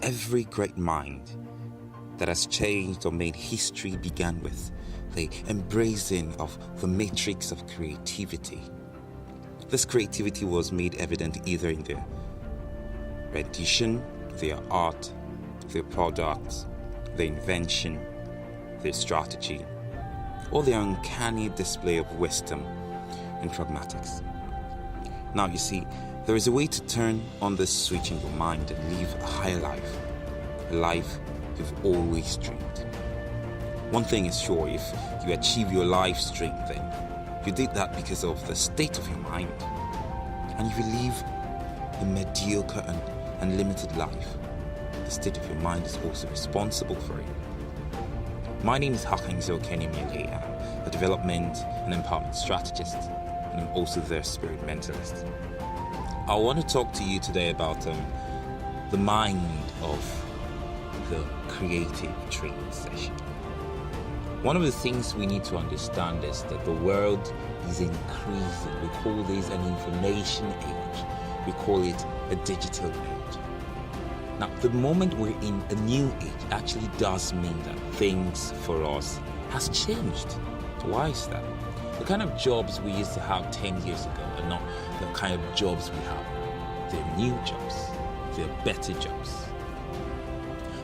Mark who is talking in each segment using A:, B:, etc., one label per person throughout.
A: Every great mind that has changed or made history began with the embracing of the matrix of creativity. This creativity was made evident either in their rendition, their art, their products, their invention, their strategy, or their uncanny display of wisdom and pragmatics. Now you see, there is a way to turn on this switch in your mind and live a higher life, a life you've always dreamed. One thing is sure, if you achieve your life's dream, then you did that because of the state of your mind. And if you live a mediocre and limited life, the state of your mind is also responsible for it. My name is Hakanzo Kenny-Miele. I'm a development and empowerment strategist, and I'm also their spirit mentalist. I want to talk to you today about the mind of the creative training session. One of the things we need to understand is that the world is increasing. We call this an information age. We call it a digital age. Now, the moment we're in a new age actually does mean that things for us has changed. Why is that? The kind of jobs we used to have 10 years ago are not the kind of jobs we have now. They're new jobs. They're better jobs.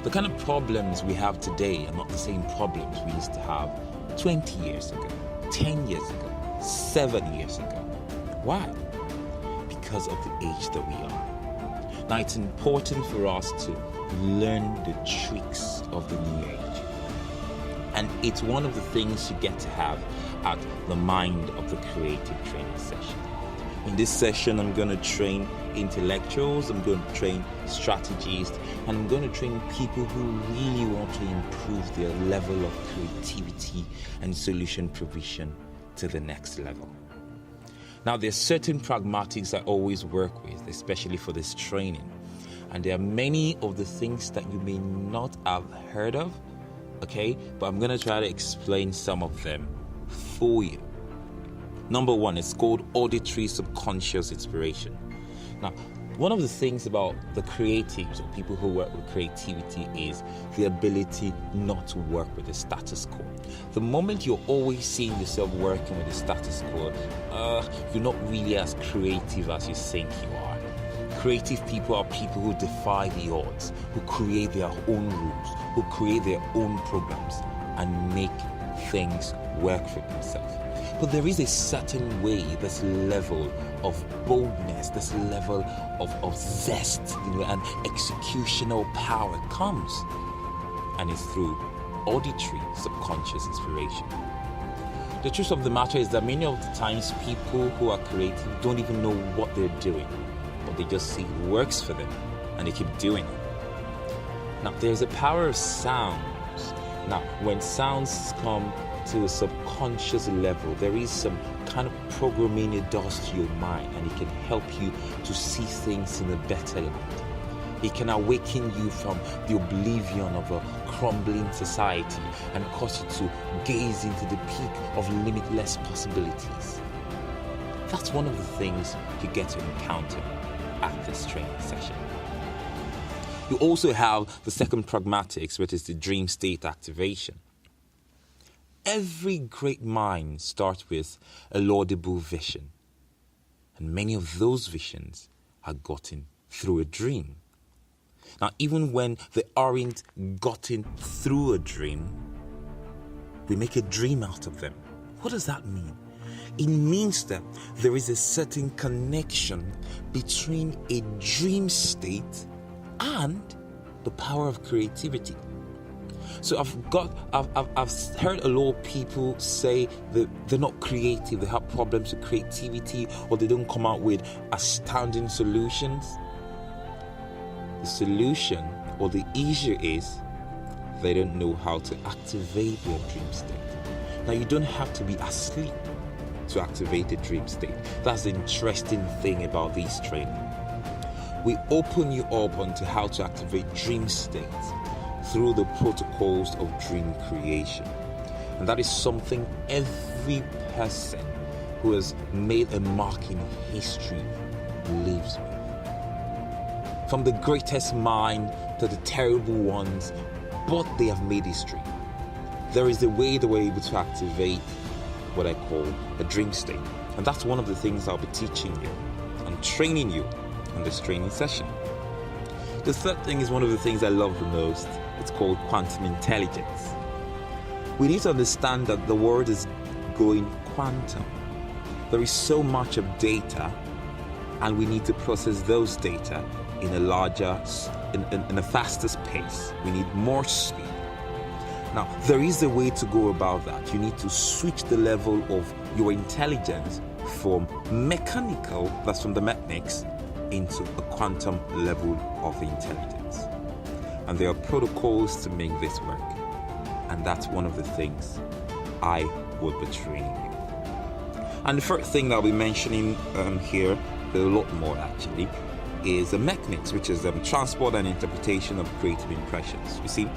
A: The kind of problems we have today are not the same problems we used to have 20 years ago, 10 years ago, 7 years ago. Why? Because of the age that we are. Now, it's important for us to learn the tricks of the new age. And it's one of the things you get to have at the Mind of the Creative training session. In this session, I'm going to train intellectuals, I'm going to train strategists, and I'm going to train people who really want to improve their level of creativity and solution provision to the next level. Now, there's certain pragmatics I always work with, especially for this training. And there are many of the things that you may not have heard of, okay? But I'm going to try to explain some of them for you. Number one, it's called auditory subconscious inspiration. Now, one of the things about the creatives or people who work with creativity is the ability not to work with the status quo. The moment you're always seeing yourself working with the status quo, you're not really as creative as you think you are. Creative people are people who defy the odds, who create their own rules, who create their own programs and make things work for themselves. But there is a certain way, this level of boldness, this level of zest, and executional power comes. And it's through auditory subconscious inspiration. The truth of the matter is that many of the times people who are creative don't even know what they're doing, but they just see it works for them and they keep doing it. Now, there's a power of sounds. Now, when sounds come to a subconscious level, there is some kind of programming it does to your mind, and it can help you to see things in a better light. It can awaken you from the oblivion of a crumbling society and cause you to gaze into the peak of limitless possibilities. That's one of the things you get to encounter at this training session. You also have the second pragmatics, which is the dream state activation. Every great mind starts with a laudable vision, and many of those visions are gotten through a dream. Now, even when they aren't gotten through a dream, we make a dream out of them. What does that mean? It means that there is a certain connection between a dream state and the power of creativity. So I've heard a lot of people say that they're not creative, they have problems with creativity, or they don't come out with astounding solutions. The solution or the issue is they don't know how to activate their dream state. Now, you don't have to be asleep to activate the dream state. That's the interesting thing about this training. We open you up onto how to activate dream states through the protocols of dream creation. And that is something every person who has made a mark in history lives with. From the greatest mind to the terrible ones, but they have made history. There is a way they were able to activate what I call a dream state. And that's one of the things I'll be teaching you and training you in this training session. The third thing is one of the things I love the most. It's called quantum intelligence. We need to understand that the world is going quantum. There is so much of data, and we need to process those data in a larger, in a faster pace. We need more speed. Now, there is a way to go about that. You need to switch the level of your intelligence from mechanical, that's from the mechanics, into a quantum level of intelligence. And there are protocols to make this work. And that's one of the things I will be training you. And the first thing that I'll be mentioning here, a lot more actually, is the mechanics, which is transport and interpretation of creative impressions. You see,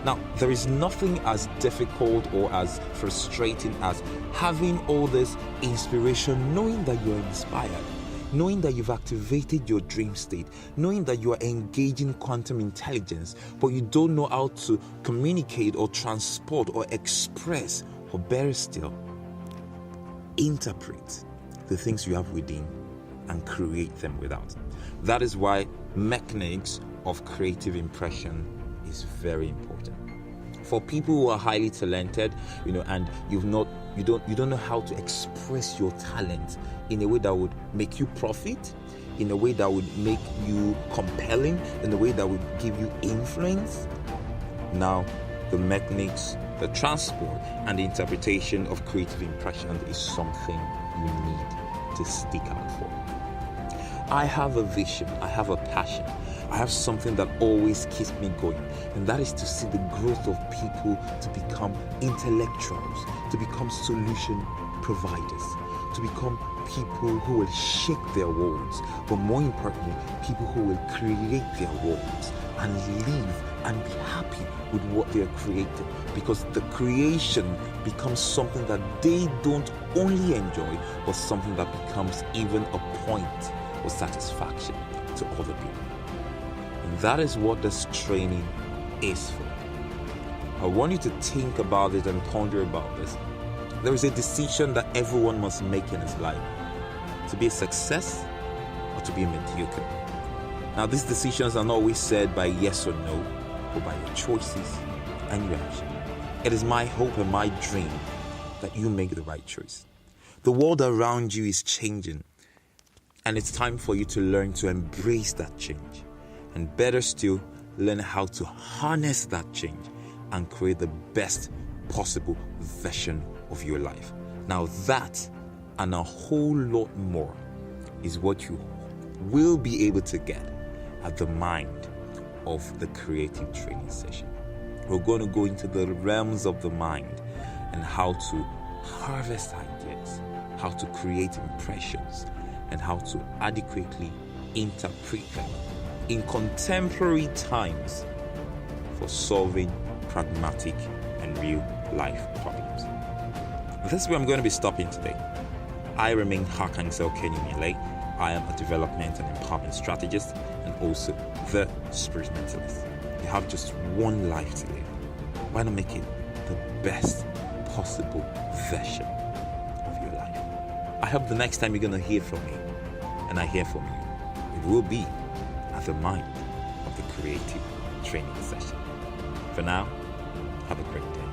A: now there is nothing as difficult or as frustrating as having all this inspiration, knowing that you're inspired, knowing that you've activated your dream state, knowing that you are engaging quantum intelligence, but you don't know how to communicate or transport or express, or better still, interpret the things you have within and create them without. That is why mechanics of creative impression is very important. For people who are highly talented, and you don't know how to express your talent in a way that would make you profit, in a way that would make you compelling, in a way that would give you influence. Now, the mechanics, the transport, and the interpretation of creative impression is something you need to stick out for. I have a vision, I have a passion, I have something that always keeps me going, and that is to see the growth of people to become intellectuals, to become solution providers, to become people who will shake their worlds, but more importantly, people who will create their worlds and live and be happy with what they are creating, because the creation becomes something that they don't only enjoy, but something that becomes even a point of satisfaction to other people. And that is what this training is for. I want you to think about it and ponder about this. There is a decision that everyone must make in his life: to be a success or to be a mediocre. Now, these decisions are not always said by yes or no, but by your choices and your action. It is my hope and my dream that you make the right choice. The world around you is changing, and it's time for you to learn to embrace that change. And better still, learn how to harness that change and create the best possible version of your life. Now that and a whole lot more is what you will be able to get at the Mind of the Creative Training Session. We're going to go into the realms of the mind and how to harvest ideas, how to create impressions, and how to adequately interpret them in contemporary times for solving pragmatic and real life problems. This is where I'm going to be stopping today. I remain Hakansel Kenyumile. I am a development and empowerment strategist and also the spirit mentalist. You have just one life to live. Why not make it the best possible version of your life? I hope the next time you're going to hear from me and I hear from you, it will be at the Mind of the Creative Training Session. For now, have a great day.